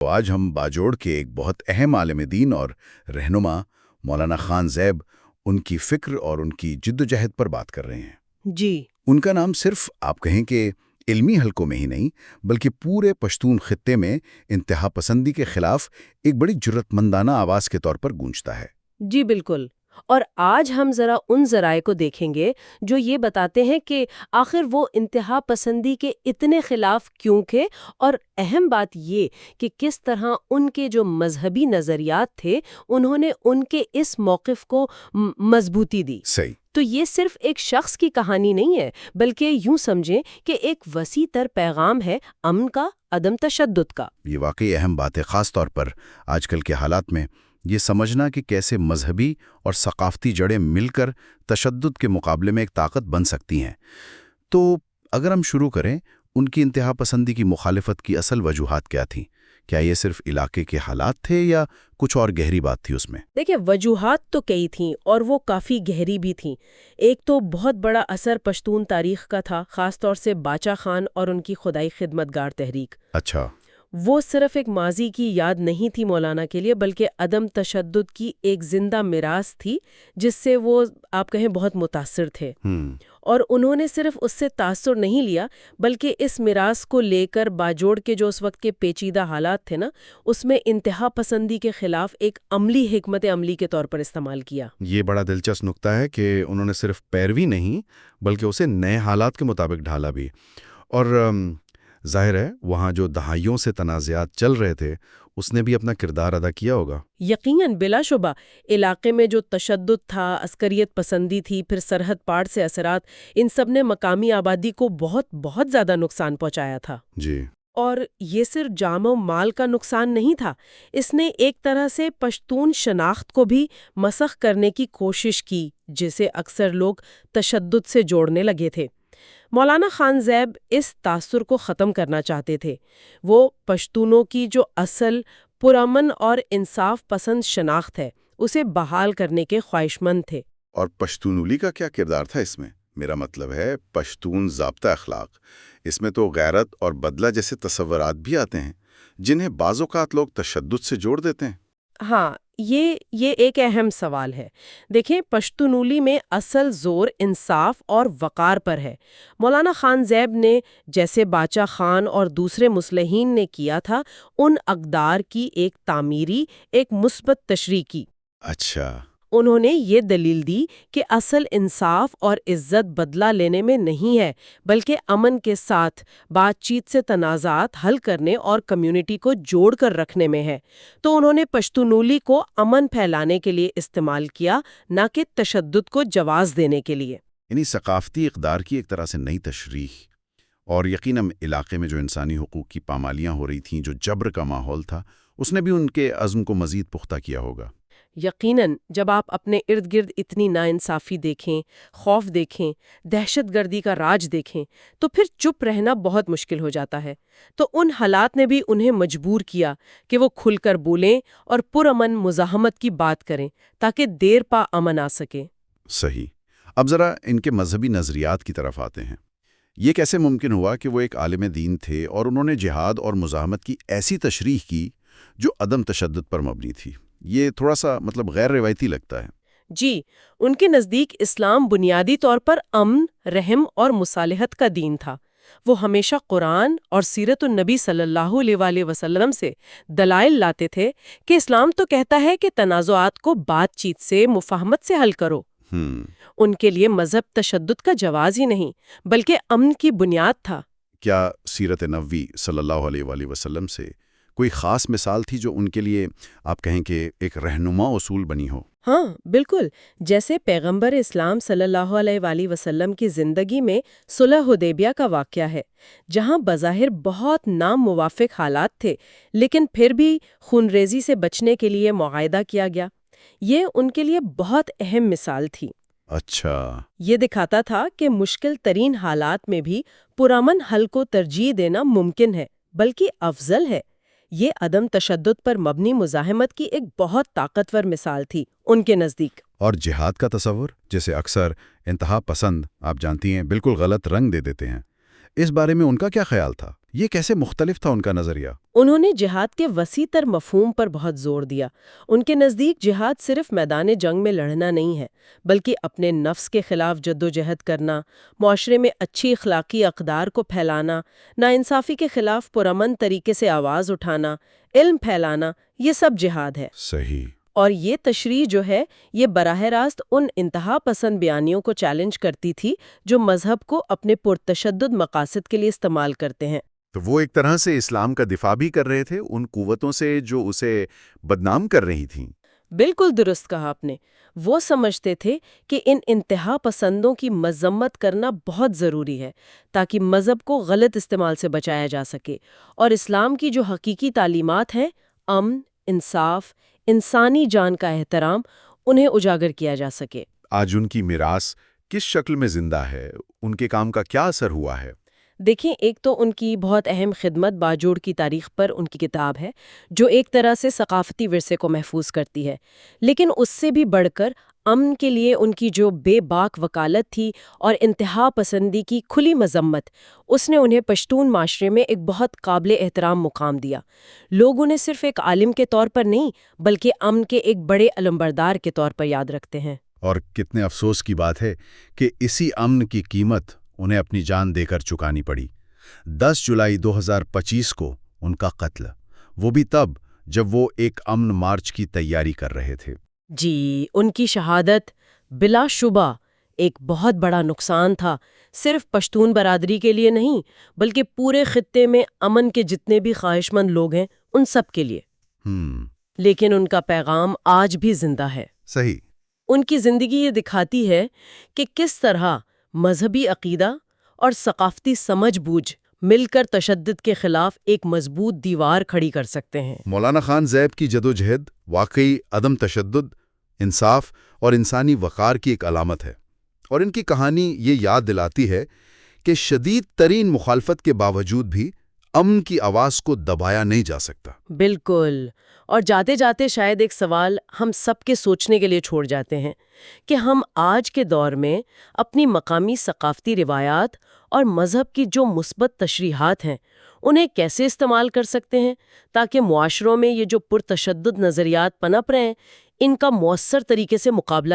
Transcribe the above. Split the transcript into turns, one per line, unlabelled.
تو آج ہم باجوڑ کے ایک بہت اہم عالم دین اور رہنما مولانا خان زیب ان کی فکر اور ان کی جد و جہد پر بات کر رہے ہیں۔
جی۔
ان کا نام صرف آپ کہیں کہ علمی حلقوں میں ہی نہیں بلکہ پورے پشتون خطے میں انتہا پسندی کے خلاف ایک بڑی جرات مندانہ آواز کے طور پر گونجتا ہے۔
جی بالکل۔ اور آج ہم ذرا ان ذرائع کو دیکھیں گے جو یہ بتاتے ہیں کہ آخر وہ انتہا پسندی کے اتنے خلاف کیوں تھے، اور اہم بات یہ کہ کس طرح ان کے جو مذہبی نظریات تھے انہوں نے ان کے اس موقف کو مضبوطی دی۔
صحیح۔
تو یہ صرف ایک شخص کی کہانی نہیں ہے، بلکہ یوں سمجھیں کہ ایک وسیع تر پیغام ہے امن کا، عدم تشدد کا۔
یہ واقعی اہم بات ہے، خاص طور پر آج کل کے حالات میں یہ سمجھنا کہ کیسے مذہبی اور ثقافتی جڑیں مل کر تشدد کے مقابلے میں ایک طاقت بن سکتی ہیں۔ تو اگر ہم شروع کریں، ان کی انتہا پسندی کی مخالفت کی اصل وجوہات کیا تھیں؟ کیا یہ صرف علاقے کے حالات تھے یا کچھ اور گہری بات تھی اس میں؟
دیکھیں، وجوہات تو کئی تھیں اور وہ کافی گہری بھی تھیں۔ ایک تو بہت بڑا اثر پشتون تاریخ کا تھا، خاص طور سے باچا خان اور ان کی خدائی خدمتگار تحریک۔
اچھا۔
وہ صرف ایک ماضی کی یاد نہیں تھی مولانا کے لیے، بلکہ عدم تشدد کی ایک زندہ میراث تھی جس سے وہ آپ کہیں بہت متاثر تھے۔ اور انہوں نے صرف اس سے تاثر نہیں لیا بلکہ اس میراث کو لے کر باجوڑ کے جو اس وقت کے پیچیدہ حالات تھے نا، اس میں انتہا پسندی کے خلاف ایک عملی حکمت عملی کے طور پر استعمال کیا۔
یہ بڑا دلچسپ نکتہ ہے کہ انہوں نے صرف پیروی نہیں بلکہ اسے نئے حالات کے مطابق ڈھالا بھی۔ اور ظاہر ہے وہاں جو دہائیوں سے تنازعات چل رہے تھے اس نے بھی اپنا کردار ادا کیا ہوگا۔
یقیناً، بلا شبہ علاقے میں جو تشدد تھا، عسکریت پسندی تھی، پھر سرحد پار سے اثرات، ان سب نے مقامی آبادی کو بہت زیادہ نقصان پہنچایا تھا۔
جی۔
اور یہ صرف جان و مال کا نقصان نہیں تھا، اس نے ایک طرح سے پشتون شناخت کو بھی مسخ کرنے کی کوشش کی، جسے اکثر لوگ تشدد سے جوڑنے لگے تھے۔ مولانا خان زیب اس تاثر کو ختم کرنا چاہتے تھے۔ وہ پشتونوں کی جو اصل پرامن اور انصاف پسند شناخت ہے اسے بحال کرنے کے خواہش مند تھے۔
اور پشتونولی کا کیا کردار تھا اس میں؟ میرا مطلب ہے پشتون ضابطہ اخلاق، اس میں تو غیرت اور بدلہ جیسے تصورات بھی آتے ہیں جنہیں بعض اوقات لوگ تشدد سے جوڑ دیتے ہیں۔
ہاں، یہ ایک اہم سوال ہے۔ دیکھیں، پشتونولی میں اصل زور انصاف اور وقار پر ہے۔ مولانا خان زیب نے جیسے باچا خان اور دوسرے مصلحین نے کیا تھا، ان اقدار کی ایک تعمیری، ایک مثبت تشریح کی۔
اچھا۔
انہوں نے یہ دلیل دی کہ اصل انصاف اور عزت بدلہ لینے میں نہیں ہے بلکہ امن کے ساتھ بات چیت سے تنازعات حل کرنے اور کمیونٹی کو جوڑ کر رکھنے میں ہے۔ تو انہوں نے پشتونولی کو امن پھیلانے کے لیے استعمال کیا، نہ کہ تشدد کو جواز دینے کے لیے۔
یعنی ثقافتی اقدار کی ایک طرح سے نئی تشریح، اور یقیناً علاقے میں جو انسانی حقوق کی پامالیاں ہو رہی تھیں، جو جبر کا ماحول تھا، اس نے بھی ان کے عزم کو مزید پختہ کیا ہوگا۔
یقیناً، جب آپ اپنے ارد گرد اتنی ناانصافی دیکھیں، خوف دیکھیں، دہشت گردی کا راج دیکھیں، تو پھر چپ رہنا بہت مشکل ہو جاتا ہے۔ تو ان حالات نے بھی انہیں مجبور کیا کہ وہ کھل کر بولیں اور پرامن مزاحمت کی بات کریں تاکہ دیر پا امن آ سکے۔
صحیح۔ اب ذرا ان کے مذہبی نظریات کی طرف آتے ہیں۔ یہ کیسے ممکن ہوا کہ وہ ایک عالم دین تھے اور انہوں نے جہاد اور مزاحمت کی ایسی تشریح کی جو عدم تشدد پر مبنی تھی؟ یہ تھوڑا سا غیر روایتی لگتا ہے۔
جی، ان کے نزدیک اسلام بنیادی طور پر امن، رحم اور مصالحت کا دین تھا۔ وہ ہمیشہ قرآن اور سیرت النبی صلی اللہ علیہ وآلہ وسلم سے دلائل لاتے تھے کہ اسلام تو کہتا ہے کہ تنازعات کو بات چیت سے، مفاہمت سے حل کرو۔ ان کے لیے مذہب تشدد کا جواز ہی نہیں بلکہ امن کی بنیاد تھا۔
کیا سیرت نبوی صلی اللہ علیہ وآلہ وسلم سے کوئی خاص مثال تھی جو ان کے لیے آپ کہیں کہ ایک رہنما اصول بنی ہو؟
ہاں بالکل، جیسے پیغمبر اسلام صلی اللہ علیہ وآلہ وسلم کی زندگی میں صلح حدیبیہ کا واقعہ ہے، جہاں بظاہر بہت ناموافق حالات تھے لیکن پھر بھی خونریزی سے بچنے کے لیے معاہدہ کیا گیا۔ یہ ان کے لیے بہت اہم مثال تھی۔
اچھا۔
یہ دکھاتا تھا کہ مشکل ترین حالات میں بھی پرامن حل کو ترجیح دینا ممکن ہے، بلکہ افضل ہے۔ یہ عدم تشدد پر مبنی مزاحمت کی ایک بہت طاقتور مثال تھی ان کے نزدیک۔
اور جہاد کا تصور، جسے اکثر انتہا پسند آپ جانتی ہیں بالکل غلط رنگ دے دیتے ہیں، اس بارے میں ان کا کیا خیال تھا؟
یہ کیسے مختلف تھا ان کا نظریہ؟
انہوں نے جہاد کے وسیع تر مفہوم پر بہت زور دیا۔ ان کے نزدیک جہاد صرف میدان جنگ میں لڑنا نہیں ہے، بلکہ اپنے نفس کے خلاف جدوجہد کرنا، معاشرے میں اچھی اخلاقی اقدار کو پھیلانا، ناانصافی کے خلاف پرامن طریقے سے آواز اٹھانا، علم پھیلانا، یہ سب جہاد ہے۔
صحیح۔
اور یہ تشریح جو ہے یہ براہ راست ان انتہا پسند بیانیوں کو چیلنج کرتی تھی جو مذہب کو اپنے پرتشدد مقاصد کے لیے استعمال کرتے ہیں۔
تو وہ ایک طرح سے اسلام کا دفاع بھی کر رہے تھے ان قوتوں سے جو اسے بدنام کر رہی تھیں۔
بالکل درست کہا آپ نے۔ وہ سمجھتے تھے کہ ان انتہا پسندوں کی مذمت کرنا بہت ضروری ہے تاکہ مذہب کو غلط استعمال سے بچایا جا سکے اور اسلام کی جو حقیقی تعلیمات ہیں، امن، انصاف، انسانی جان کا احترام، انہیں اجاگر کیا جا سکے۔
آج ان کی میراث کس شکل میں زندہ ہے؟ ان کے کام کا کیا اثر ہوا ہے؟
دیکھیں، ایک تو ان کی بہت اہم خدمت باجوڑ کی تاریخ پر ان کی کتاب ہے جو ایک طرح سے ثقافتی ورثے کو محفوظ کرتی ہے، لیکن اس سے بھی بڑھ کر امن کے لیے ان کی جو بے باک وکالت تھی اور انتہا پسندی کی کھلی مذمت، اس نے انہیں پشتون معاشرے میں ایک بہت قابل احترام مقام دیا۔ لوگ انہیں صرف ایک عالم کے طور پر نہیں بلکہ امن کے ایک بڑے علمبردار کے طور پر یاد رکھتے ہیں۔
اور کتنے افسوس کی بات ہے کہ اسی امن کی قیمت انہیں اپنی جان دے کر چکانی پڑی۔ 10 جولائی 2025 کو ان کا قتل، وہ بھی تب جب وہ ایک امن مارچ کی تیاری کر رہے تھے۔
جی، ان کی شہادت بلا شبہ ایک بہت بڑا نقصان تھا، صرف پشتون برادری کے لیے نہیں بلکہ پورے خطے میں امن کے جتنے بھی خواہش مند لوگ ہیں ان سب کے لیے۔ لیکن ان کا پیغام آج بھی زندہ ہے۔
صحیح۔
ان کی زندگی یہ دکھاتی ہے کہ کس طرح مذہبی عقیدہ اور ثقافتی سمجھ بوجھ مل کر تشدد کے خلاف ایک مضبوط دیوار کھڑی کر سکتے ہیں۔
مولانا خان زیب کی جدوجہد واقعی عدم تشدد، انصاف اور انسانی وقار کی ایک علامت ہے، اور ان کی کہانی یہ یاد دلاتی ہے کہ شدید ترین مخالفت کے باوجود بھی امن کی آواز کو دبایا نہیں جا سکتا۔
بالکل۔ اور جاتے جاتے شاید ایک سوال ہم سب کے سوچنے کے لیے چھوڑ جاتے ہیں کہ ہم آج کے دور میں اپنی مقامی ثقافتی روایات اور مذہب کی جو مثبت تشریحات ہیں انہیں کیسے استعمال کر سکتے ہیں تاکہ معاشروں میں یہ جو پرتشدد نظریات پنپ رہے ہیں ان کا مؤثر طریقے سے مقابلہ